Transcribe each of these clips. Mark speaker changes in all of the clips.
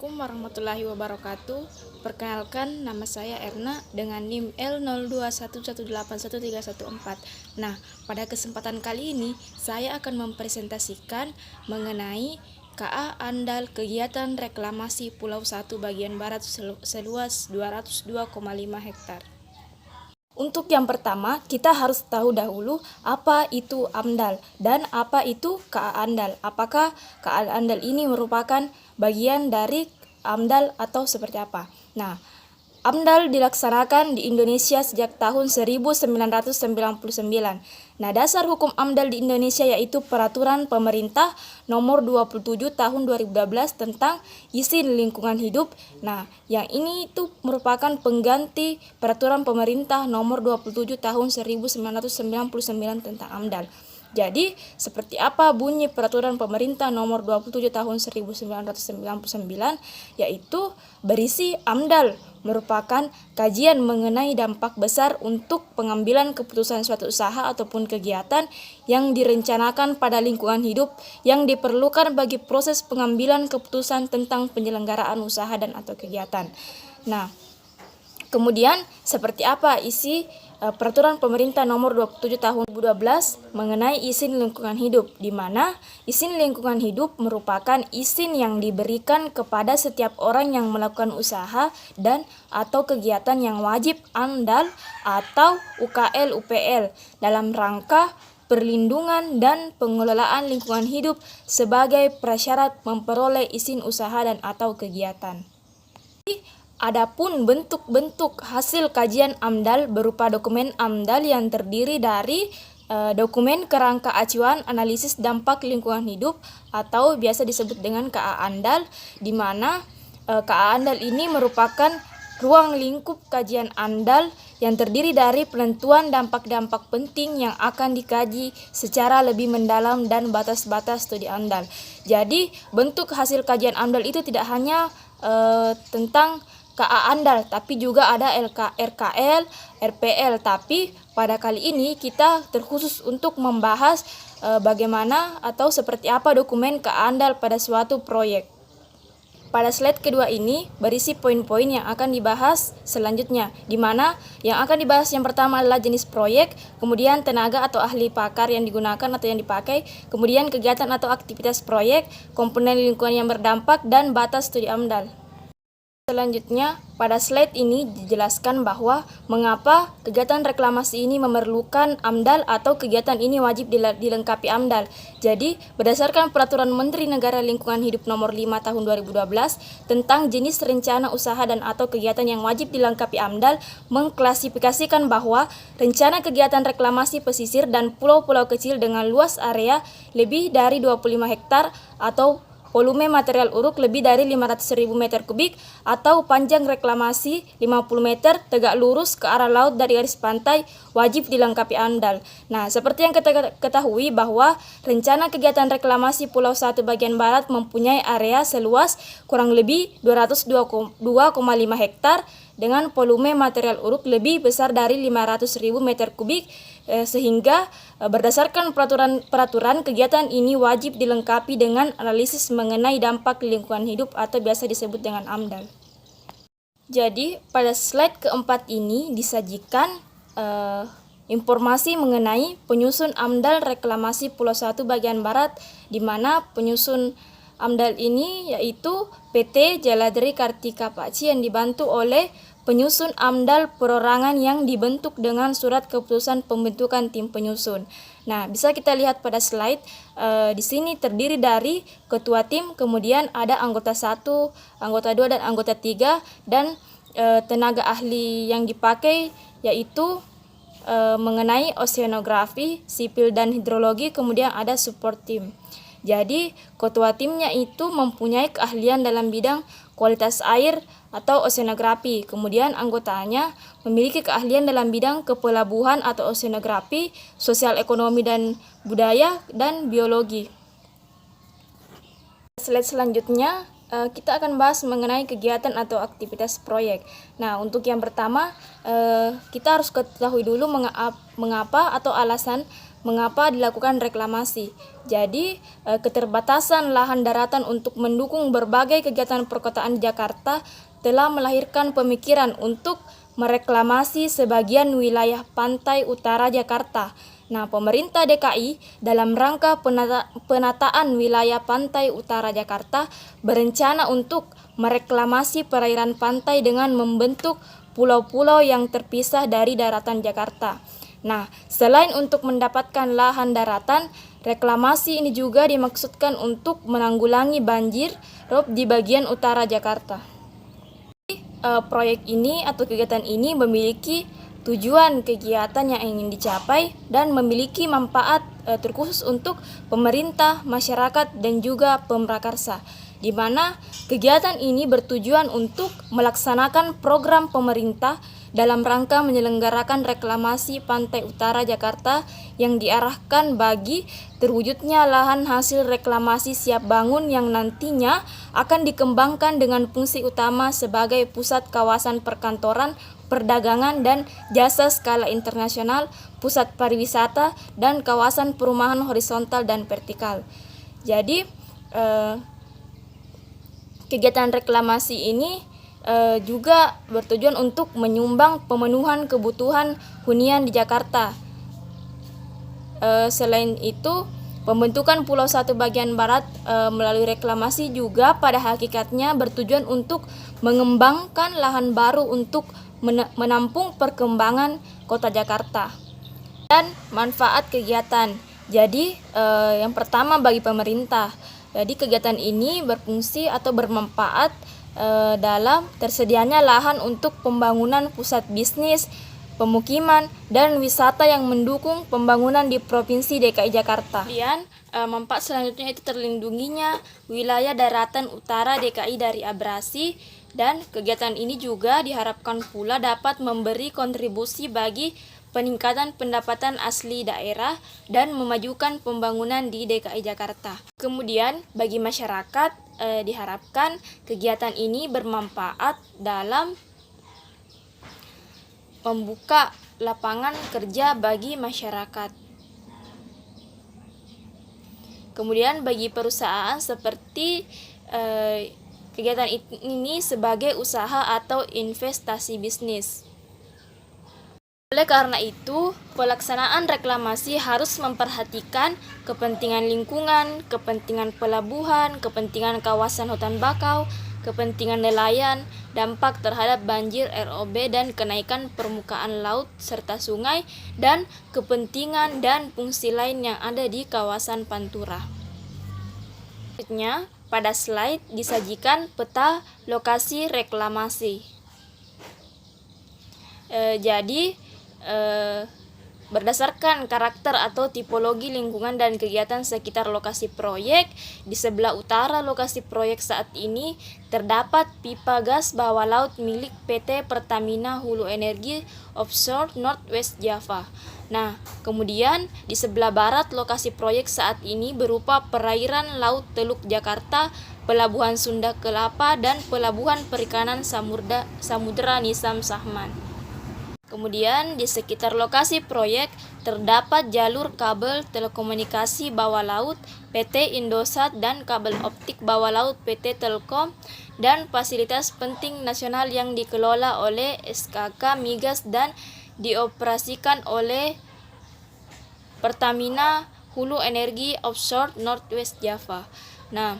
Speaker 1: Assalamualaikum warahmatullahi wabarakatuh. Perkenalkan, nama saya Erna dengan NIM L0211811314. Nah, pada kesempatan kali ini saya akan mempresentasikan mengenai KA Andal kegiatan reklamasi Pulau 1 bagian barat seluas 202,5 hektar. Untuk yang pertama, kita harus tahu dahulu apa itu AMDAL dan apa itu KA Andal. Apakah KA Andal ini merupakan bagian dari AMDAL atau seperti apa? Nah, AMDAL dilaksanakan di Indonesia sejak tahun 1999. Nah, dasar hukum AMDAL di Indonesia yaitu Peraturan Pemerintah Nomor 27 Tahun 2012 tentang izin lingkungan hidup. Nah, yang ini itu merupakan pengganti Peraturan Pemerintah Nomor 27 Tahun 1999 tentang AMDAL. Jadi, seperti apa bunyi Peraturan Pemerintah Nomor 27 Tahun 1999, yaitu berisi AMDAL merupakan kajian mengenai dampak besar untuk pengambilan keputusan suatu usaha ataupun kegiatan yang direncanakan pada lingkungan hidup yang diperlukan bagi proses pengambilan keputusan tentang penyelenggaraan usaha dan atau kegiatan. Nah, kemudian seperti apa isi Peraturan Pemerintah Nomor 27 Tahun 2012 mengenai izin lingkungan hidup, di mana izin lingkungan hidup merupakan izin yang diberikan kepada setiap orang yang melakukan usaha dan atau kegiatan yang wajib AMDAL atau UKL UPL dalam rangka perlindungan dan pengelolaan lingkungan hidup sebagai prasyarat memperoleh izin usaha dan atau kegiatan. Adapun bentuk-bentuk hasil kajian AMDAL berupa dokumen AMDAL yang terdiri dari dokumen kerangka acuan analisis dampak lingkungan hidup atau biasa disebut dengan KA Andal, di mana KA Andal ini merupakan ruang lingkup kajian AMDAL yang terdiri dari penentuan dampak-dampak penting yang akan dikaji secara lebih mendalam dan batas-batas studi AMDAL. Jadi, bentuk hasil kajian AMDAL itu tidak hanya tentang KA Andal, tapi juga ada RKL, RPL. Tapi pada kali ini kita terkhusus untuk membahas bagaimana atau seperti apa dokumen KA Andal pada suatu proyek. Pada slide kedua ini berisi poin-poin yang akan dibahas selanjutnya, di mana yang akan dibahas yang pertama adalah jenis proyek, kemudian tenaga atau ahli pakar yang digunakan atau yang dipakai, kemudian kegiatan atau aktivitas proyek, komponen lingkungan yang berdampak, dan batas studi AMDAL. Selanjutnya, pada slide ini dijelaskan bahwa mengapa kegiatan reklamasi ini memerlukan AMDAL atau kegiatan ini wajib dilengkapi AMDAL. Jadi, berdasarkan Peraturan Menteri Negara Lingkungan Hidup Nomor 5 Tahun 2012 tentang jenis rencana usaha dan atau kegiatan yang wajib dilengkapi AMDAL, mengklasifikasikan bahwa rencana kegiatan reklamasi pesisir dan pulau-pulau kecil dengan luas area lebih dari 25 hektar atau volume material uruk lebih dari 500.000 meter kubik atau panjang reklamasi 50 meter tegak lurus ke arah laut dari garis pantai wajib dilengkapi AMDAL. Nah, seperti yang kita ketahui bahwa rencana kegiatan reklamasi Pulau 1 bagian barat mempunyai area seluas kurang lebih 202,5 hektar dengan volume material uruk lebih besar dari 500.000 meter kubik, sehingga berdasarkan peraturan kegiatan ini wajib dilengkapi dengan analisis mengenai dampak lingkungan hidup atau biasa disebut dengan AMDAL. Jadi pada slide keempat ini disajikan informasi mengenai penyusun AMDAL reklamasi Pulau 1 bagian barat, di mana penyusun AMDAL ini yaitu PT Jaladri Kartika Paci yang dibantu oleh penyusun AMDAL perorangan yang dibentuk dengan surat keputusan pembentukan tim penyusun. Nah, bisa kita lihat pada slide di sini terdiri dari ketua tim, kemudian ada anggota 1, anggota 2 dan anggota 3, dan tenaga ahli yang dipakai yaitu mengenai oceanografi, sipil dan hidrologi, kemudian ada support tim. Jadi, ketua timnya itu mempunyai keahlian dalam bidang kualitas air atau oceanografi. Kemudian anggotanya memiliki keahlian dalam bidang kepelabuhan atau oceanografi, sosial ekonomi dan budaya, dan biologi. Slide selanjutnya kita akan bahas mengenai kegiatan atau aktivitas proyek. Nah, untuk yang pertama kita harus ketahui dulu mengapa atau alasan mengapa dilakukan reklamasi? Jadi, keterbatasan lahan daratan untuk mendukung berbagai kegiatan perkotaan di Jakarta telah melahirkan pemikiran untuk mereklamasi sebagian wilayah pantai utara Jakarta. Nah, pemerintah DKI dalam rangka penataan wilayah pantai utara Jakarta berencana untuk mereklamasi perairan pantai dengan membentuk pulau-pulau yang terpisah dari daratan Jakarta. Nah, selain untuk mendapatkan lahan daratan, reklamasi ini juga dimaksudkan untuk menanggulangi banjir rob di bagian utara Jakarta. Proyek ini atau kegiatan ini memiliki tujuan kegiatan yang ingin dicapai dan memiliki manfaat terkhusus untuk pemerintah, masyarakat, dan juga pemrakarsa, di mana kegiatan ini bertujuan untuk melaksanakan program pemerintah dalam rangka menyelenggarakan reklamasi pantai utara Jakarta yang diarahkan bagi terwujudnya lahan hasil reklamasi siap bangun yang nantinya akan dikembangkan dengan fungsi utama sebagai pusat kawasan perkantoran, perdagangan, dan jasa skala internasional, pusat pariwisata, dan kawasan perumahan horizontal dan vertikal. Jadi, kegiatan reklamasi ini juga bertujuan untuk menyumbang pemenuhan kebutuhan hunian di Jakarta. Selain itu, pembentukan Pulau 1 bagian barat melalui reklamasi juga pada hakikatnya bertujuan untuk mengembangkan lahan baru untuk menampung perkembangan kota Jakarta. Dan manfaat kegiatan. Jadi, yang pertama bagi pemerintah. Jadi, kegiatan ini berfungsi atau bermanfaat dalam tersedianya lahan untuk pembangunan pusat bisnis, pemukiman, dan wisata yang mendukung pembangunan di Provinsi DKI Jakarta. Kemudian, manfaat selanjutnya itu terlindunginya wilayah daratan utara DKI dari abrasi, dan kegiatan ini juga diharapkan pula dapat memberi kontribusi bagi peningkatan pendapatan asli daerah dan memajukan pembangunan di DKI Jakarta. Kemudian, bagi masyarakat diharapkan kegiatan ini bermanfaat dalam membuka lapangan kerja bagi masyarakat. Kemudian bagi perusahaan seperti kegiatan ini sebagai usaha atau investasi bisnis. Oleh karena itu, pelaksanaan reklamasi harus memperhatikan kepentingan lingkungan, kepentingan pelabuhan, kepentingan kawasan hutan bakau, kepentingan nelayan, dampak terhadap banjir ROB dan kenaikan permukaan laut serta sungai, dan kepentingan dan fungsi lain yang ada di kawasan Pantura. Selanjutnya, pada slide disajikan peta lokasi reklamasi. Berdasarkan karakter atau tipologi lingkungan dan kegiatan sekitar lokasi proyek, di sebelah utara lokasi proyek saat ini terdapat pipa gas bawah laut milik PT Pertamina Hulu Energi Offshore Northwest Java. Nah, kemudian di sebelah barat lokasi proyek saat ini berupa perairan Laut Teluk Jakarta, Pelabuhan Sunda Kelapa, dan Pelabuhan Perikanan Samudra Nisam Sahman. Kemudian di sekitar lokasi proyek terdapat jalur kabel telekomunikasi bawah laut PT Indosat dan kabel optik bawah laut PT Telkom, dan fasilitas penting nasional yang dikelola oleh SKK Migas dan dioperasikan oleh Pertamina Hulu Energi Offshore Northwest Java. Nah,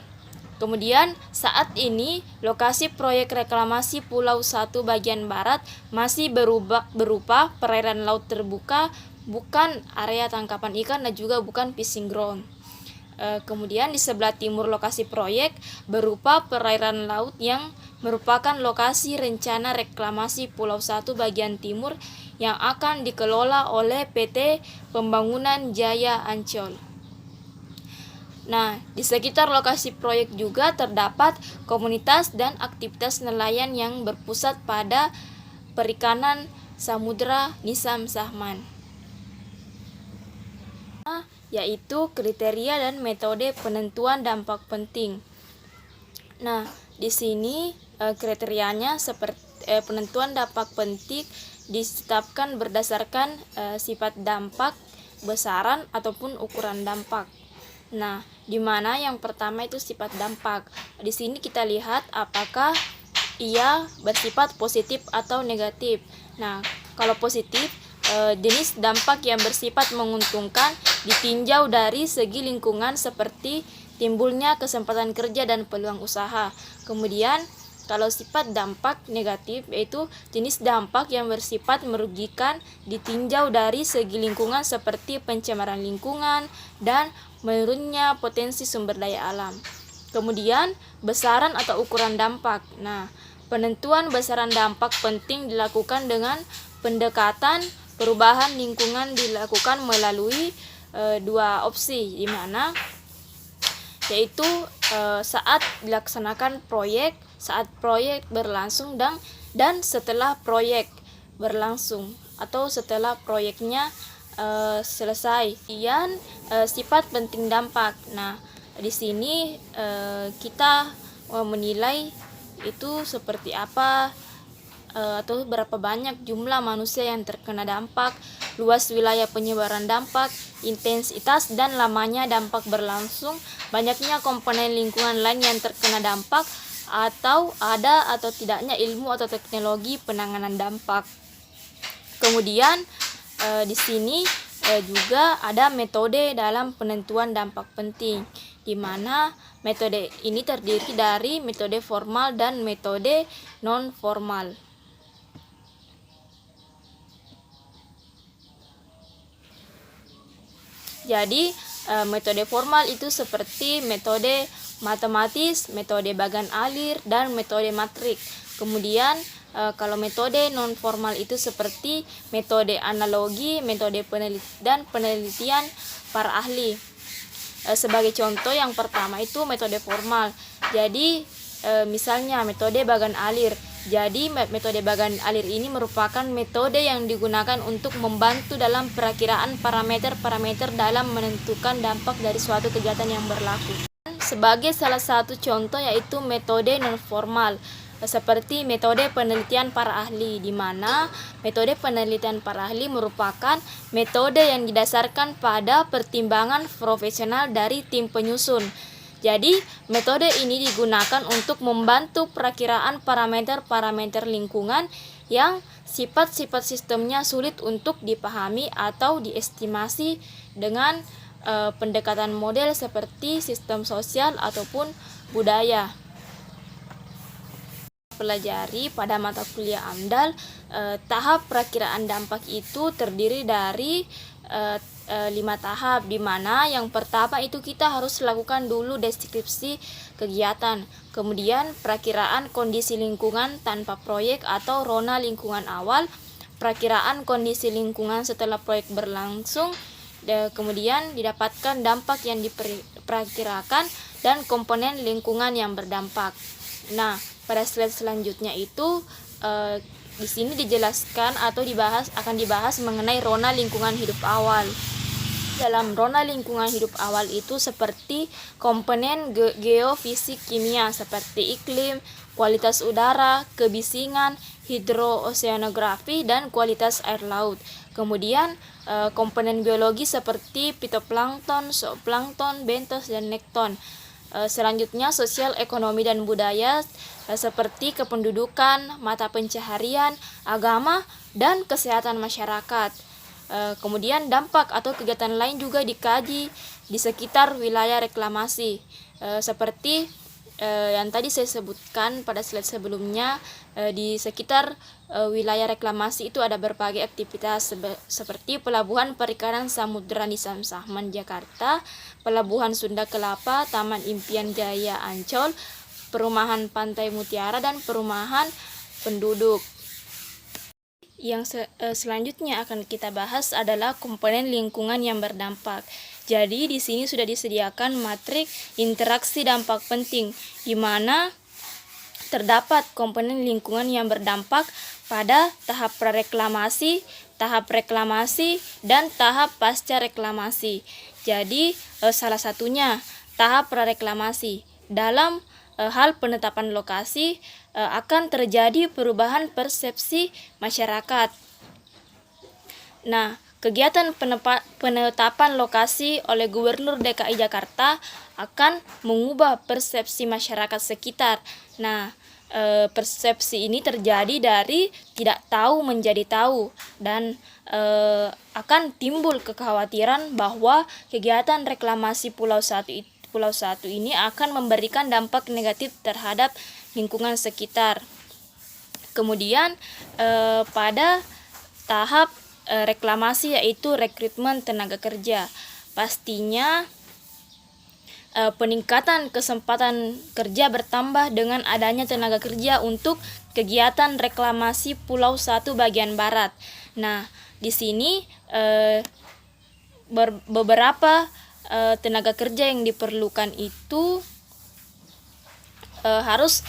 Speaker 1: kemudian saat ini lokasi proyek reklamasi Pulau 1 bagian barat masih berupa perairan laut terbuka, bukan area tangkapan ikan dan juga bukan fishing ground. Kemudian di sebelah timur lokasi proyek berupa perairan laut yang merupakan lokasi rencana reklamasi Pulau 1 bagian timur yang akan dikelola oleh PT Pembangunan Jaya Ancol. Nah, di sekitar lokasi proyek juga terdapat komunitas dan aktivitas nelayan yang berpusat pada perikanan Samudra Nisam Sahman, yaitu kriteria dan metode penentuan dampak penting. Nah, di sini kriterianya seperti penentuan dampak penting ditetapkan berdasarkan sifat dampak besaran ataupun ukuran dampak. Nah, di mana yang pertama itu sifat dampak. Di sini kita lihat apakah ia bersifat positif atau negatif. Nah, kalau positif, jenis dampak yang bersifat menguntungkan ditinjau dari segi lingkungan seperti timbulnya kesempatan kerja dan peluang usaha. Kemudian kalau sifat dampak negatif yaitu jenis dampak yang bersifat merugikan ditinjau dari segi lingkungan seperti pencemaran lingkungan dan menurunnya potensi sumber daya alam. Kemudian besaran atau ukuran dampak. Nah, penentuan besaran dampak penting dilakukan dengan pendekatan perubahan lingkungan dilakukan melalui dua opsi, di mana yaitu saat dilaksanakan proyek, saat proyek berlangsung dan setelah proyek berlangsung atau setelah proyeknya selesai. Kemudian sifat penting dampak. Nah, di sini kita menilai itu seperti apa atau berapa banyak jumlah manusia yang terkena dampak, luas wilayah penyebaran dampak, intensitas dan lamanya dampak berlangsung, banyaknya komponen lingkungan lain yang terkena dampak, atau ada atau tidaknya ilmu atau teknologi penanganan dampak. Kemudian di sini juga ada metode dalam penentuan dampak penting, di mana metode ini terdiri dari metode formal dan metode non formal. Jadi metode formal itu seperti metode matematis, metode bagan alir, dan metode matrik. Kemudian kalau metode non formal itu seperti metode analogi, metode penelitian para ahli. Sebagai contoh yang pertama itu metode formal. Jadi misalnya metode bagan alir. Jadi metode bagan alir ini merupakan metode yang digunakan untuk membantu dalam perakiraan parameter-parameter dalam menentukan dampak dari suatu kegiatan yang berlaku. Sebagai salah satu contoh yaitu metode non formal, seperti metode penelitian para ahli, di mana metode penelitian para ahli merupakan metode yang didasarkan pada pertimbangan profesional dari tim penyusun. Jadi, metode ini digunakan untuk membantu perakiraan parameter-parameter lingkungan yang sifat-sifat sistemnya sulit untuk dipahami atau diestimasi dengan pendekatan model seperti sistem sosial ataupun budaya. Pelajari pada mata kuliah AMDAL, tahap perakiraan dampak itu terdiri dari 5 tahap, di mana yang pertama itu kita harus lakukan dulu deskripsi kegiatan, kemudian perakiraan kondisi lingkungan tanpa proyek atau rona lingkungan awal, perakiraan kondisi lingkungan setelah proyek berlangsung, kemudian didapatkan dampak yang diperkirakan dan komponen lingkungan yang berdampak. Nah, pada slide selanjutnya itu di sini dijelaskan atau akan dibahas mengenai rona lingkungan hidup awal. Dalam rona lingkungan hidup awal itu seperti komponen geofisik kimia seperti iklim, kualitas udara, kebisingan, hidrooseanografi, dan kualitas air laut. Kemudian komponen biologi seperti fitoplankton, zooplankton, bentos, dan nekton. Selanjutnya sosial, ekonomi, dan budaya seperti kependudukan, mata pencaharian, agama, dan kesehatan masyarakat. Kemudian dampak atau kegiatan lain juga dikaji di sekitar wilayah reklamasi, seperti yang tadi saya sebutkan pada slide sebelumnya. Di sekitar wilayah reklamasi itu ada berbagai aktivitas seperti Pelabuhan Perikanan Samudra Nisam Sahman Jakarta, Pelabuhan Sunda Kelapa, Taman Impian Jaya Ancol, Perumahan Pantai Mutiara, dan perumahan penduduk. Yang selanjutnya akan kita bahas adalah komponen lingkungan yang berdampak. Jadi di sini sudah disediakan matrik interaksi dampak penting, di mana terdapat komponen lingkungan yang berdampak pada tahap prareklamasi, tahap reklamasi, dan tahap pasca reklamasi. Jadi salah satunya tahap prareklamasi. Dalam hal penetapan lokasi akan terjadi perubahan persepsi masyarakat. Nah, kegiatan penetapan lokasi oleh Gubernur DKI Jakarta akan mengubah persepsi masyarakat sekitar. Nah, persepsi ini terjadi dari tidak tahu menjadi tahu, dan akan timbul kekhawatiran bahwa kegiatan reklamasi Pulau 1 ini akan memberikan dampak negatif terhadap lingkungan sekitar. Kemudian pada tahap reklamasi, yaitu rekrutmen tenaga kerja, pastinya peningkatan kesempatan kerja bertambah dengan adanya tenaga kerja untuk kegiatan reklamasi Pulau 1 bagian barat. Nah, di sini beberapa tenaga kerja yang diperlukan itu harus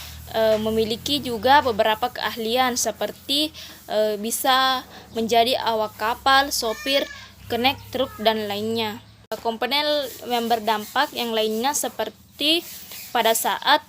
Speaker 1: memiliki juga beberapa keahlian seperti bisa menjadi awak kapal, sopir, kenek truk, dan lainnya. Komponen yang berdampak yang lainnya seperti pada saat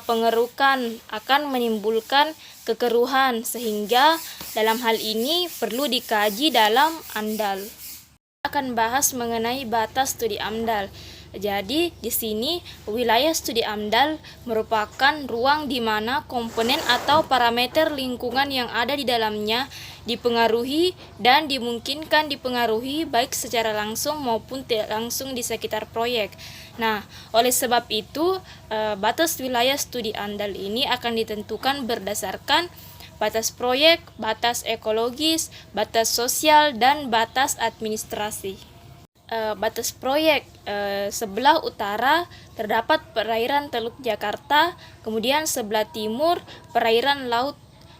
Speaker 1: pengerukan akan menimbulkan kekeruhan, sehingga dalam hal ini perlu dikaji dalam AMDAL. Kita akan bahas mengenai batas studi AMDAL. Jadi di sini wilayah studi AMDAL merupakan ruang di mana komponen atau parameter lingkungan yang ada di dalamnya dipengaruhi dan dimungkinkan dipengaruhi baik secara langsung maupun tidak langsung di sekitar proyek. Nah, oleh sebab itu batas wilayah studi AMDAL ini akan ditentukan berdasarkan batas proyek, batas ekologis, batas sosial, dan batas administrasi. Batas proyek, sebelah utara terdapat perairan Teluk Jakarta, kemudian sebelah timur perairan laut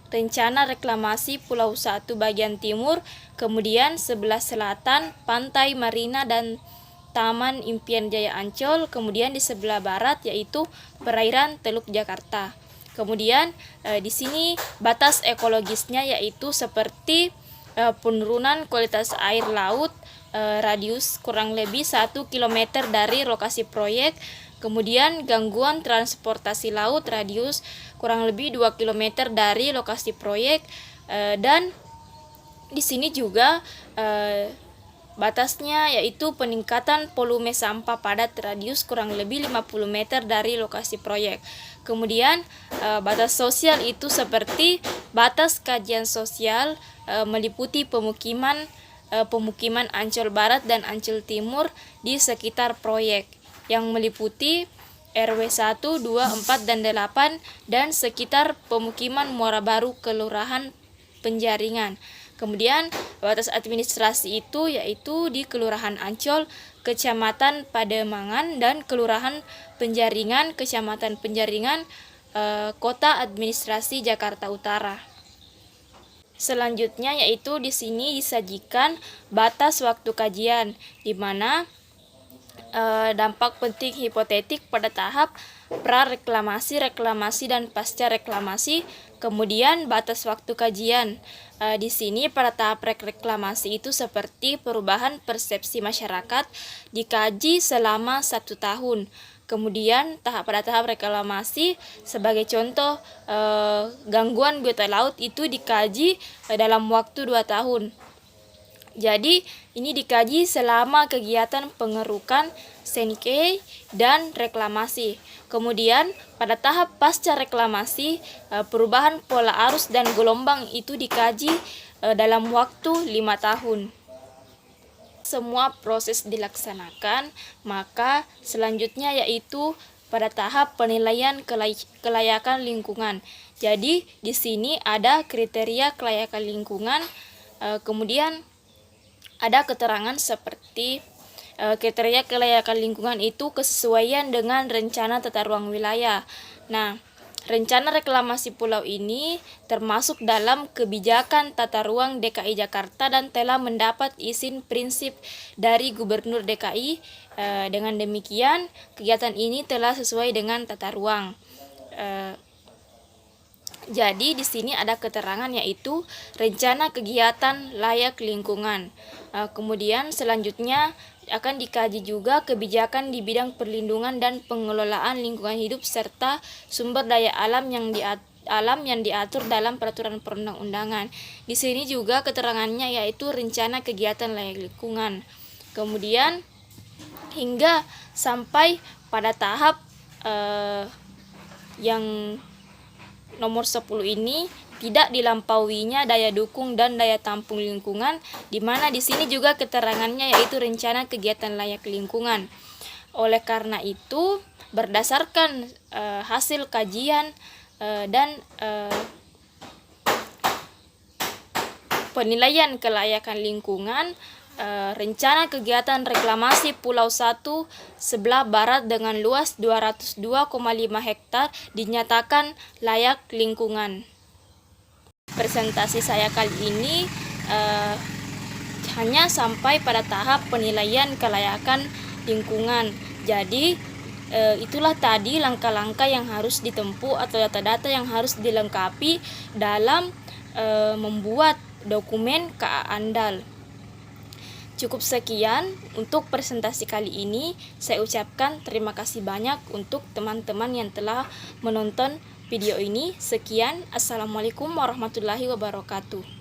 Speaker 1: rencana reklamasi Pulau 1 bagian timur, kemudian sebelah selatan pantai Marina dan Taman Impian Jaya Ancol, kemudian di sebelah barat yaitu perairan Teluk Jakarta. Kemudian di sini batas ekologisnya yaitu seperti penurunan kualitas air laut, radius kurang lebih 1 km dari lokasi proyek, kemudian gangguan transportasi laut, radius kurang lebih 2 km dari lokasi proyek, dan di sini juga batasnya yaitu peningkatan volume sampah padat, radius kurang lebih 50 meter dari lokasi proyek. Kemudian batas sosial itu seperti batas kajian sosial meliputi pemukiman Ancol Barat dan Ancol Timur di sekitar proyek yang meliputi RW 1, 2, 4, dan 8 dan sekitar pemukiman Muara Baru Kelurahan Penjaringan. Kemudian batas administrasi itu yaitu di Kelurahan Ancol, Kecamatan Pademangan, dan Kelurahan Penjaringan, Kecamatan Penjaringan, Kota Administrasi Jakarta Utara. Selanjutnya yaitu di sini disajikan batas waktu kajian, di mana dampak penting hipotetik pada tahap prareklamasi, reklamasi, dan pasca reklamasi. Kemudian batas waktu kajian. Di sini pada tahap reklamasi itu seperti perubahan persepsi masyarakat dikaji selama 1 tahun. Kemudian pada tahap reklamasi sebagai contoh gangguan biota laut itu dikaji dalam waktu 2 tahun. Jadi ini dikaji selama kegiatan pengerukan, senke, dan reklamasi. Kemudian pada tahap pasca reklamasi perubahan pola arus dan gelombang itu dikaji dalam waktu 5 tahun. Semua proses dilaksanakan, maka selanjutnya yaitu pada tahap penilaian kelayakan lingkungan. Jadi di sini ada kriteria kelayakan lingkungan, kemudian ada keterangan seperti kriteria kelayakan lingkungan itu kesesuaian dengan rencana tata ruang wilayah. Nah, rencana reklamasi pulau ini termasuk dalam kebijakan tata ruang DKI Jakarta dan telah mendapat izin prinsip dari Gubernur DKI. Dengan demikian, kegiatan ini telah sesuai dengan tata ruang. Jadi di sini ada keterangan yaitu rencana kegiatan layak lingkungan. Kemudian selanjutnya akan dikaji juga kebijakan di bidang perlindungan dan pengelolaan lingkungan hidup serta sumber daya alam yang alam yang diatur dalam peraturan perundang-undangan. Di sini juga keterangannya yaitu rencana kegiatan layak lingkungan. Kemudian hingga sampai pada tahap yang nomor 10 ini tidak dilampauinya daya dukung dan daya tampung lingkungan, di mana di sini juga keterangannya yaitu rencana kegiatan layak lingkungan. Oleh karena itu, berdasarkan hasil kajian dan penilaian kelayakan lingkungan, rencana kegiatan reklamasi Pulau 1 sebelah barat dengan luas 202,5 hektar dinyatakan layak lingkungan. Presentasi saya kali ini hanya sampai pada tahap penilaian kelayakan lingkungan. Jadi itulah tadi langkah-langkah yang harus ditempuh atau data-data yang harus dilengkapi dalam membuat dokumen KA Andal. Cukup sekian untuk presentasi kali ini. Saya ucapkan terima kasih banyak untuk teman-teman yang telah menonton video ini. Sekian, Assalamualaikum warahmatullahi wabarakatuh.